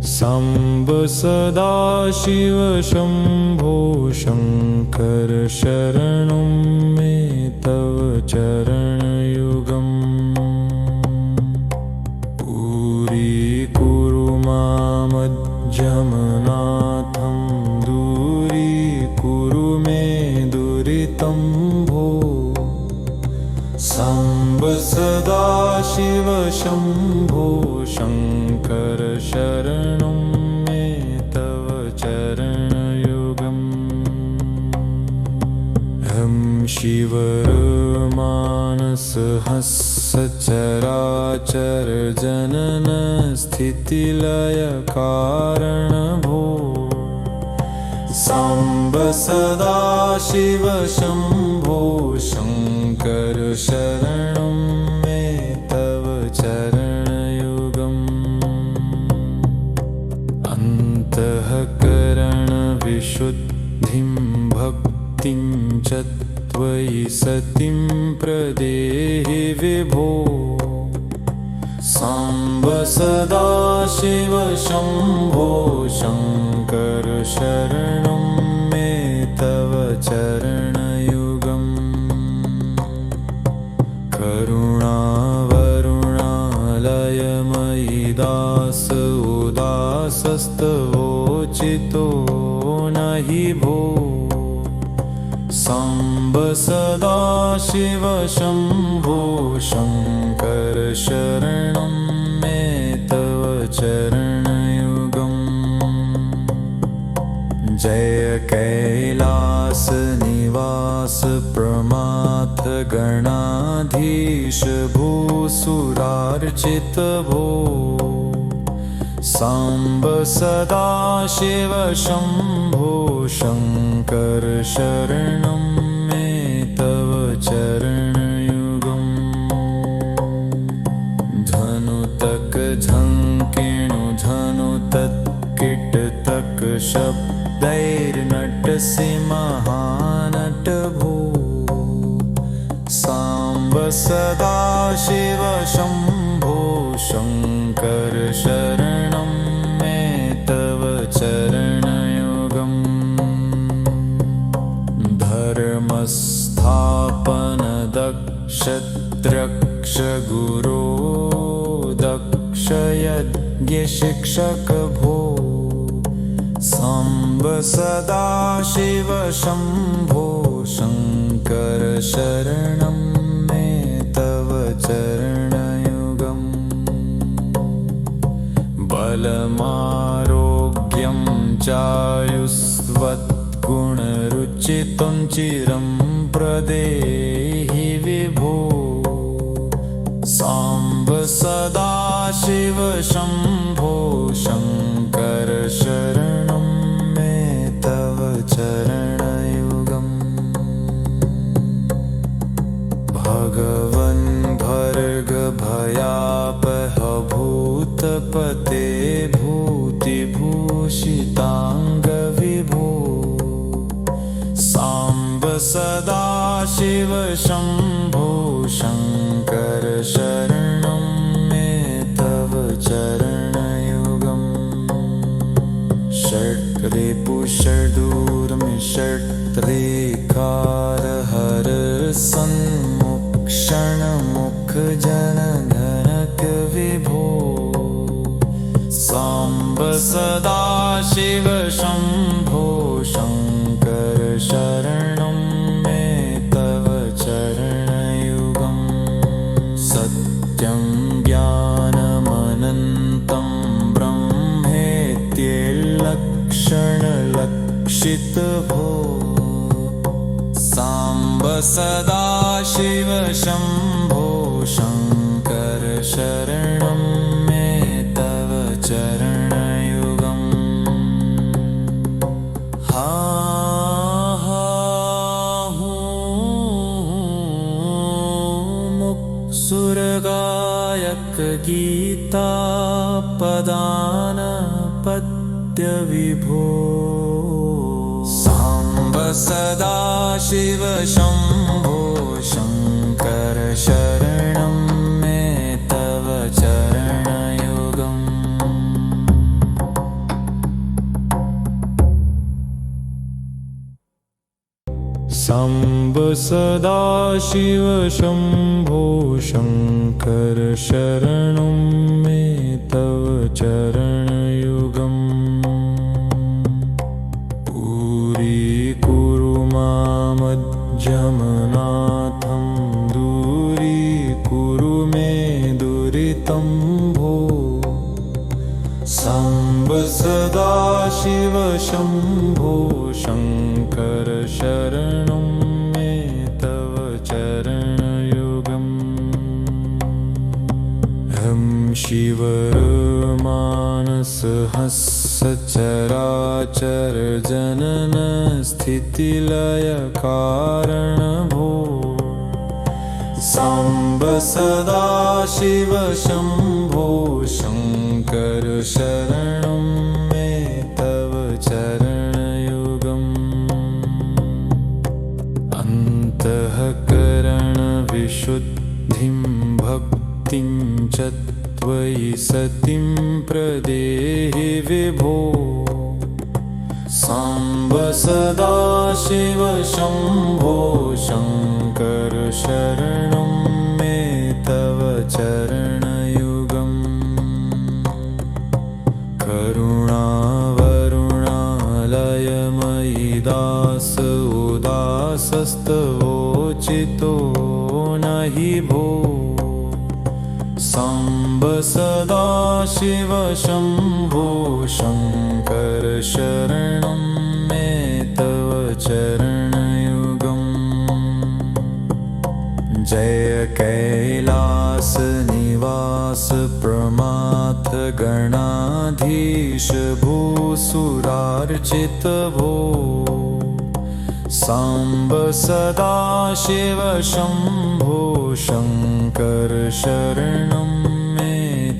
साम्ब सदाशिव शम्भो शङ्कर शरणं मे तव चरणयुगम् दूरीकुरु मामज्जमनाथं दूरीकुरु मे दुरितं भो साम्ब सदाशिव शम्भो शङ्कर शरणं मे तव चरणयुगम् हं शिवमानसहस्रचराचर जनन स्थितिलयकारण भो साम्ब सदाशिव शम्भो शङ्कर शरणं मे तव चरणयुगम् अन्तःकरणविशुद्धिं भक्तिं च त्वयि सतिं प्रदेहि विभो साम्ब सदाशिव शम्भो शङ्कर शरणं मे तव चरणयुगम् करुणावरुणालयमयि दास उदासस्तवोचितो नहि भो साम्ब सदाशिव शम्भो शङ्कर शरणं मे तव चरणयुगम् जय कैलासनिवास प्रमाथ गणाधीश भूसुरार्चित भो साम्ब सदाशिव शम्भो शङ्कर शरणं मे तव चरणयुगम् धनुतक झङ्किणु धनुतत्किटतक शब्दैर्नटसि महानट भो साम्ब सदाशिव शम्भो शङ्कर शरणं मे तव चरणयुगम् धर्मस्थापन दक्षद्रक्ष गुरो दक्ष यज्ञशिक्षक भो साम्ब सदाशिव शम्भो शङ्कर शरणं मे तव चरणयुगम् बलमारोग्यं चायुस्वद्गुणरुचितं चिरं प्रदेहि विभो साम्ब सदाशिव शम्भो शङ्कर शरणं मे तव चरणयुगम् भगवन् भर्ग भयापह भूतपते भूतिभूषिताङ्ग विभो साम्ब सदाशिव शम्भो शङ्कर शरणं मे तव चरणयुगम् षड्रिपुषडूर्मि षड्रेखार हर सन्मुक्षणमुख जनघनक विभो साम्ब सदाशिव शम्भो शङ्कर शरणं मे तव चरणयुगम् सत्यं ज्ञानमनन्तं ब्रह्मेत्येल्लक्षणलक्षित भो साम्ब सदाशिव शम्भो शङ्कर शरणं मे तव चरणयुगम् हा मुक्सुरगायक गीता पदान पद्य विभो साम्ब सदाशिव शम्भो शङ्कर शरणं मे तव चरणयुगम् साम्ब सदाशिव शम्भो शङ्कर शरणं मे तव चरणयुगम् दूरीकुरु मामज्जमनाथं दूरीकुरु मे दुरितं भो साम्ब सदाशिव शम्भो शङ्कर शरणं मे तव चरणयुगम् हं शिवमानसहस्रचराचर जनन स्थितिलयकारण भो साम्ब सदाशिव शम्भो शङ्कर शरणं मे तव चरणयुगम् अन्तःकरणविशुद्धिं भक्तिं च त्वयि सतिं प्रदेहि विभो साम्ब सदाशिव शम्भो शङ्कर शरणं मे तव चरणयुगम् करुणावरुणालयमयि दास उदासस्तवोचितो नहि भो साम्ब सदाशिव शम्भो शङ्कर शरणं मे तव चरणयुगम् जय कैलासनिवास प्रमाथ गणाधीश भूसुरार्चित भो साम्ब सदाशिव शम्भो शङ्कर शरणं मे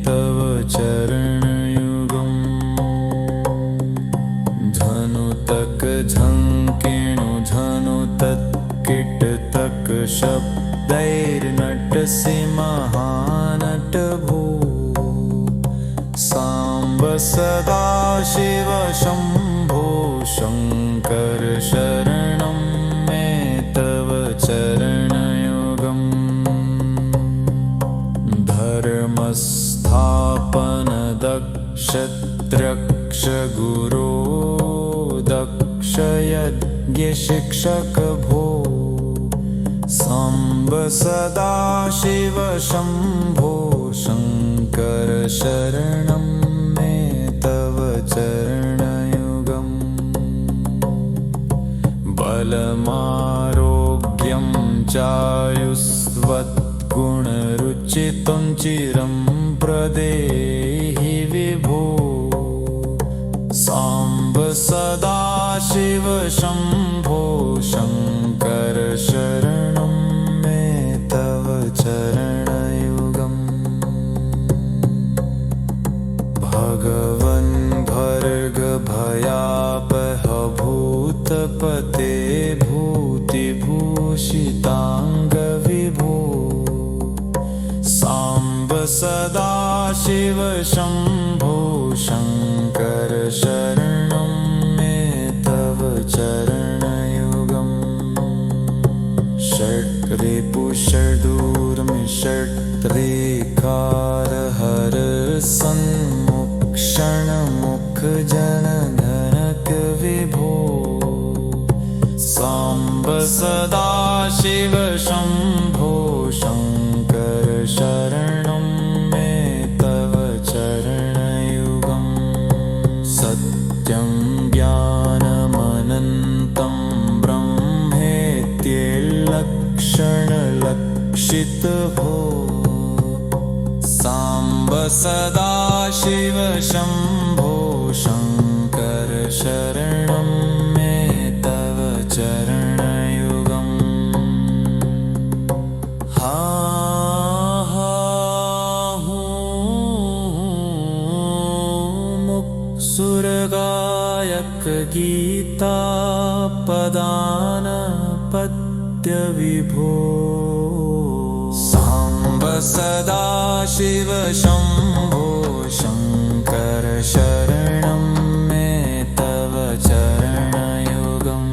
तव चरणयुगम् धनुतक झङ्किणु धनुतत्किटतक शब्दैर्नटसि महानट भो साम्ब सदाशिव शम्भो शङ्कर शरणं मे तव चरणयुगम् धर्मस्थापन दक्षत्रक्ष गुरो दक्ष यज्ञशिक्षक भो साम्ब सदाशिव शम्भो शङ्कर शरणं मे तव चरणयुगम् बलमारोग्यं चायुस्वद्गुणरुचितं चिरं प्रदेहि विभो साम्ब सदाशिव शम्भो शङ्कर शरणं मे तव चरणयुगम् भगवन् भर्ग भयापह भूतपते भूतिभूषिताङ्ग विभो साम्ब सदाशिव शम्भो शङ्कर शरणं मे तव चरणयुगम् षड्रिपुषडूर्मि षड्रेखार हर सन्मुक्षण मुख जन धनक विभो साम्ब सदाशिव शम्भो शङ्कर शरणं मे तव चरणयुगम् सत्यं ज्ञानमनन्तं ब्रह्मेत्येल्लक्षणलक्षित भो साम्ब सदाशिव शम्भो शङ्कर शरणं मे तव चरणयुगम् हा मुक्सुरगायक गीता पदान पद्य विभो साम्ब सदाशिव शम्भो शङ्कर शरणं मे तव चरणयुगम्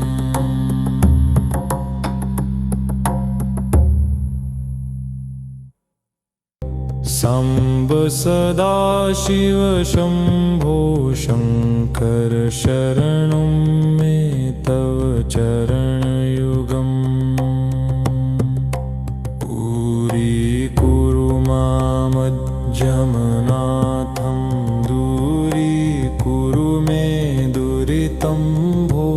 सदाशिव शम्भो शङ्कर शरणं मे तव चरणयुगम् दूरीकुरु मामज्जमनाथं दूरीकुरु मे दुरितं भो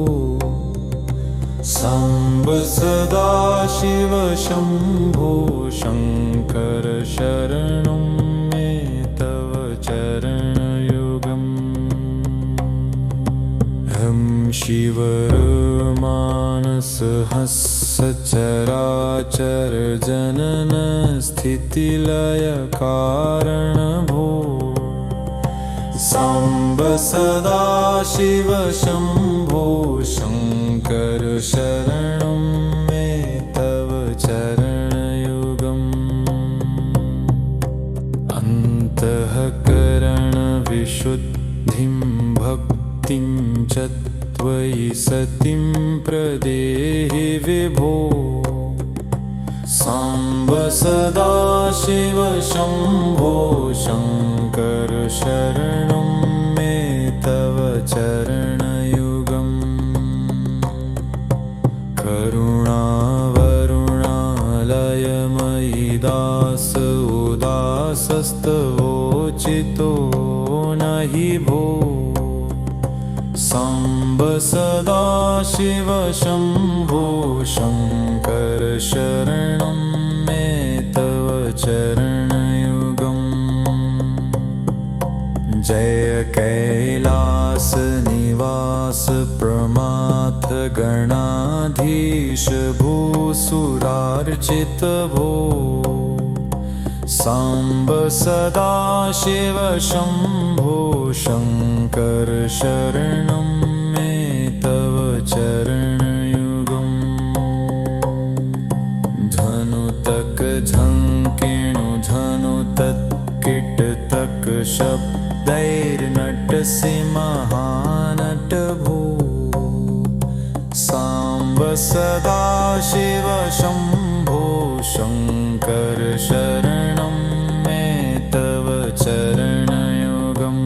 साम्ब सदाशिव शम्भो शङ्कर शरणं मे तव चरणयुगम् हं शिवमानसहस्रचराचर जनन स्थितिलय कारण भो साम्ब सदाशिव शम्भो शङ्कर शरणं मे तव चरणयुगम् अन्तःकरणविशुद्धिं भक्तिं च त्वयि सतिं प्रदेहि विभो साम्ब सदाशिव शम्भो शङ्कर शरणं मे तव चरणयुगम् करुणावरुणालयमयि दास उदासस्तवोचितो नहि भो साम्ब सदाशिव शम्भो शङ्कर शरणं मे तव चरणयुगम् जय कैलासनिवास प्रमाथ गणाधीश भूसुरार्चित भो साम्ब सदाशिव शम्भो शङ्कर शरणं मे तव चरणयुगम् धनुतक झङ्किणु धनुतत्किटतक शब्दैर्नटसि महानट भो साम्ब सदाशिव शम्भो शङ्कर शरणं मे तव चरणयुगम्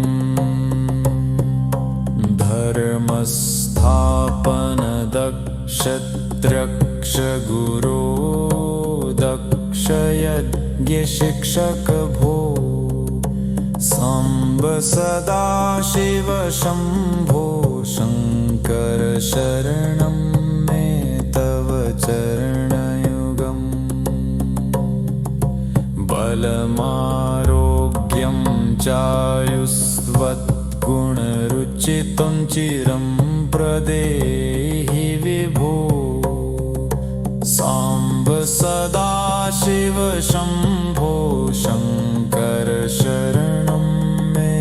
धर्मस्थापन दक्षद्रक्ष गुरो दक्ष यज्ञशिक्षक भो साम्ब सदाशिव शम्भो शङ्कर शरणं मे तव चरणयुगम् बलमारोग्यं चायुस्वद्गुणरुचितं चिरं प्रदेहि विभो साम्ब सदाशिव शम्भो शङ्कर शरणं मे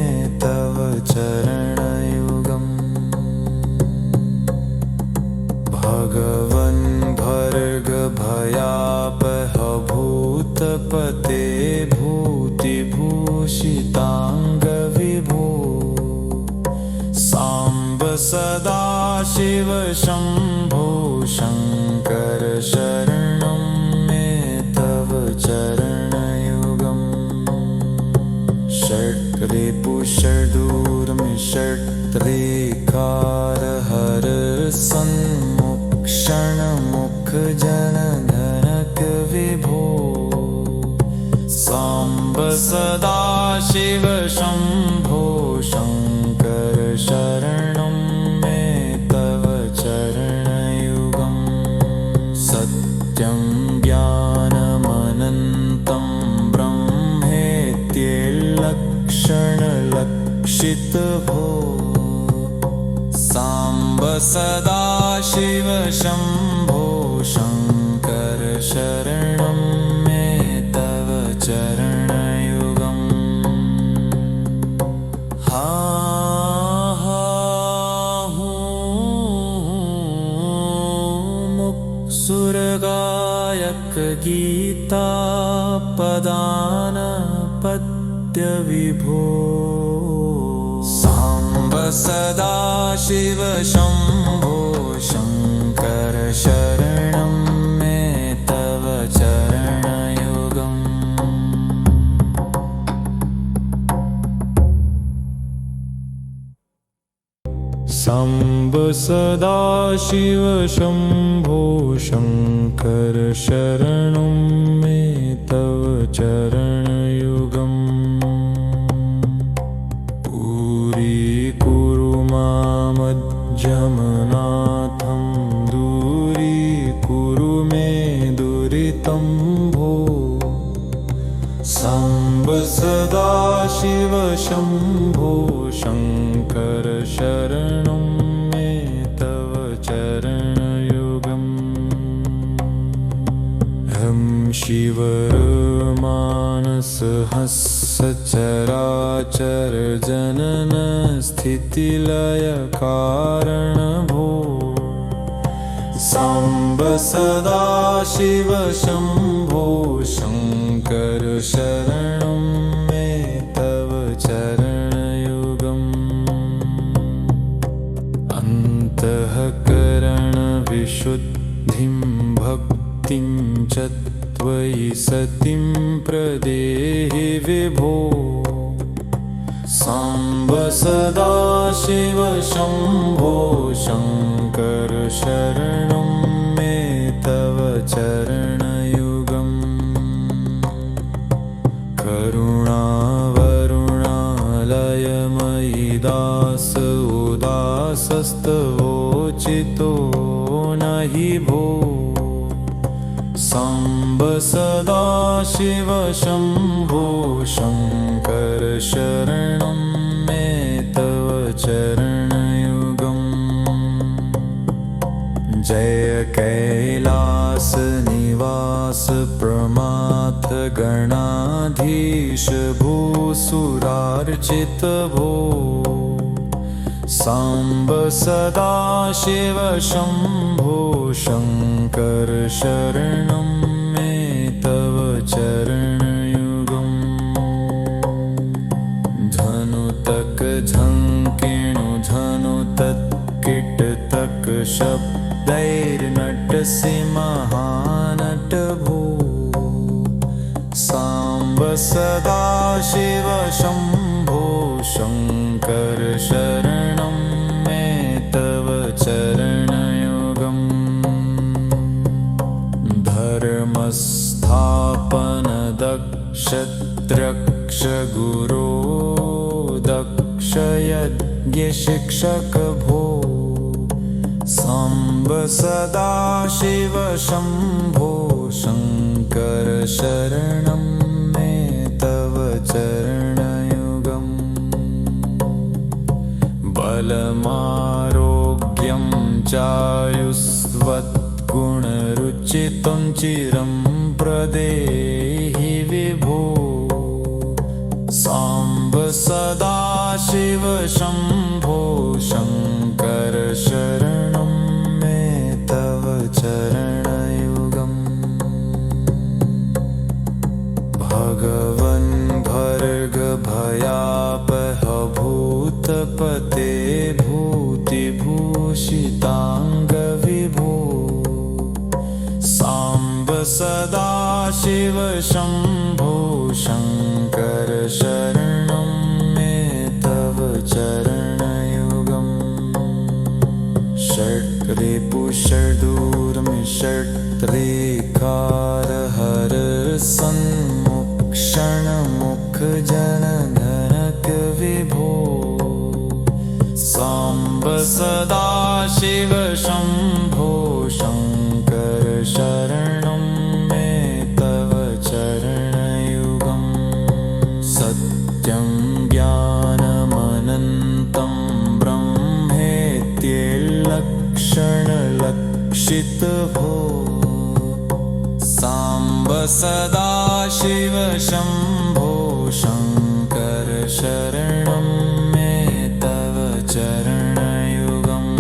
तव चरणयुगम् भगवन् भर्ग भयापह भूतपते भूतिभूषिताङ्ग विभो साम्ब सदाशिव शम्भो शङ्कर शरणं मे तव चरणयुगम् षट्रिपुषडूर्मिषट्रेकारहर सन्मुक्षणमुख जनघनक विभो साम्ब सदाशिव शम्भो शङ्कर शरणं मे तव चरणयुगम् सत्यं ज्ञानमनन्तं ब्रह्मेत्येल्लक्षणलक्षित भो साम्ब सदाशिव शम्भो शङ्कर शरणं मे तव चरणयुगम् हा मुक्सुरगायक गीता पदान पद्य विभो साम्ब सदाशिव शम्भो शङ्कर शरणं मे तव चरणयुगम् साम्ब सदाशिव शम्भो शङ्कर शरणं मे तव चरणयुगम् दूरीकुरु मामज्जमनाथं दूरीकुरु मे दुरितं भो साम्ब सदाशिव शम्भो शङ्कर शरणं मे तव चरणयुगम् हं शिवमानसहस्रचराचर जनन स्थितिलयकारण भो साम्ब सदाशिव शम्भो शङ्कर शरणं मे तव चरणयुगम् अन्तःकरणविशुद्धिं भक्तिं च त्वयि सतिं प्रदेहि विभो साम्ब सदाशिव शम्भो शङ्कर शरणं मे तव चरणयुगम् करुणावरुणालयमयि दास उदासस्तवोचितो नहि भो साम्ब सदाशिव शम्भो शङ्कर शरणं मे तव चरणयुगम् जय कैलासनिवास प्रमाथ गणाधीश भूसुरार्चित भो साम्ब सदाशिव शम्भो शङ्कर शरणं मे तव चरणयुगम् धनुतक झङ्किणु धनुतत्किटतक शब्दैर्नटसि महानट भो साम्ब सदाशिव शम्भो शङ्कर शरणं मे तव चरणयुगम् धर्मस्थापन दक्षत्रक्ष गुरो दक्ष यज्ञशिक्षक भो साम्ब सदाशिव शम्भो शङ्कर शरणं मे तव चरणयुगम् बलमारोग्यं चायुस्वद्गुणरुचितं चिरं प्रदेहि विभो साम्ब सदाशिव शम्भो शङ्कर शरणं मे तव चरणयुगम् भगवन् भर्ग भयापह भूतपते भूतिभूषिताङ्ग विभो साम्ब सदाशिव शम्भो शङ्कर शरणं मे तव चरणयुगम् षड्रिपुषडूर्मि षड्रेकार हर सन्मुक्षण मुख जनधनक विभो साम्ब सदाशिव शम्भो शङ्कर शरणं मे तव चरणयुगम् सत्यं ज्ञानमनन्तं ब्रह्मेत्येल्लक्षणलक्षित भो साम्ब सदाशिव शम्भो शङ्कर शरणं मे तव चरणयुगम्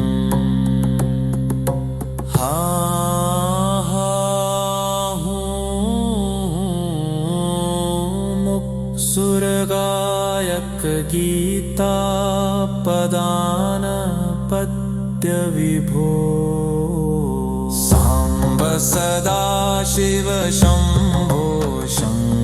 हा हा मुक्सुरगायक गीता पदान पद्य विभो साम्ब सदाशिव शम्भो शङ्कर